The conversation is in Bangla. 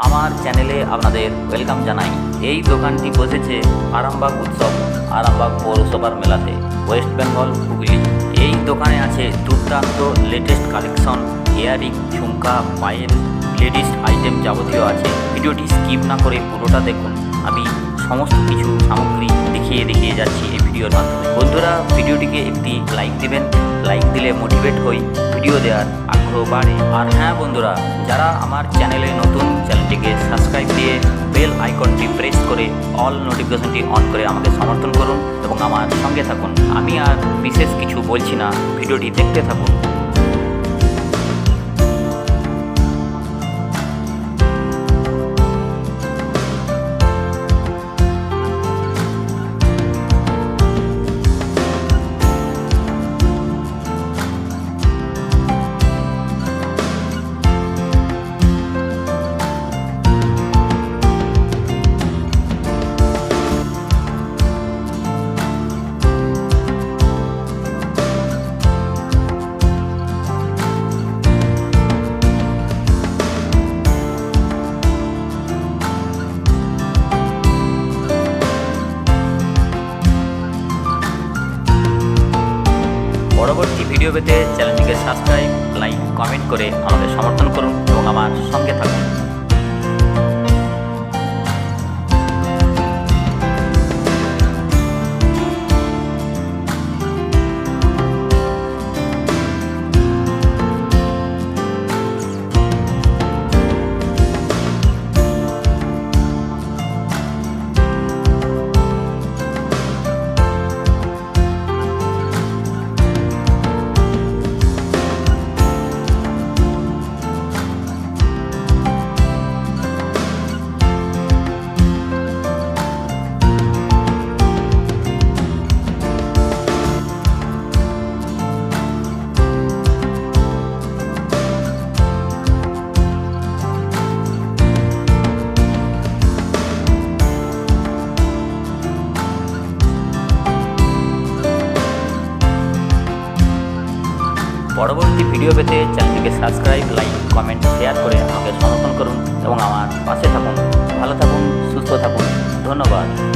আমার চ্যানেলে আপনাদের ওয়েলকাম জানাই। এই দোকানটি বসেছে আরামবাগ উৎসব, আরামবাগ পৌরসভার মেলাতে, ওয়েস্ট বেঙ্গল, হুগলি। এই দোকানে আছে দুর্দান্ত লেটেস্ট কালেকশন, ইয়ারিং, ঝুমকা, পায়েল, লেডিস আইটেম যাবতীয় আছে। ভিডিওটি স্কিপ না করে পুরোটা দেখুন। আমি সমস্ত কিছু সামগ্রী দেখিয়ে যাচ্ছি এই ভিডিওর মাধ্যমে। বন্ধুরা, ভিডিওটিকে একটি লাইক দেবেন। লাইক দিলে মোটিভেট হই, ভিডিও দেওয়ার আগ্রহ বাড়ে। আর হ্যাঁ বন্ধুরা, যারা আমার চ্যানেলে নতুন, চ্যানেলটিকে সাবস্ক্রাইব দিয়ে বেল আইকনটি প্রেস করে অল নোটিফিকেশনটি অন করে আমাকে সমর্থন করুন এবং আমার সঙ্গে থাকুন। আমি আর বিশেষ কিছু বলছি না, ভিডিওটি দেখতে থাকুন। পরবর্তী ভিডিও পেতে চ্যানেলটিকে সাবস্ক্রাইব, লাইক, কমেন্ট করে আমাকে সমর্থন করুন এবং আমার সঙ্গে থাকুন। পরবর্তী ভিডিও পেতে চ্যানেলটিকে সাবস্ক্রাইব, লাইক, কমেন্ট, শেয়ার করে আমাকে সমর্থন করুন এবং আমার পাশে থাকুন। ভালো থাকুন, সুস্থ থাকুন। ধন্যবাদ।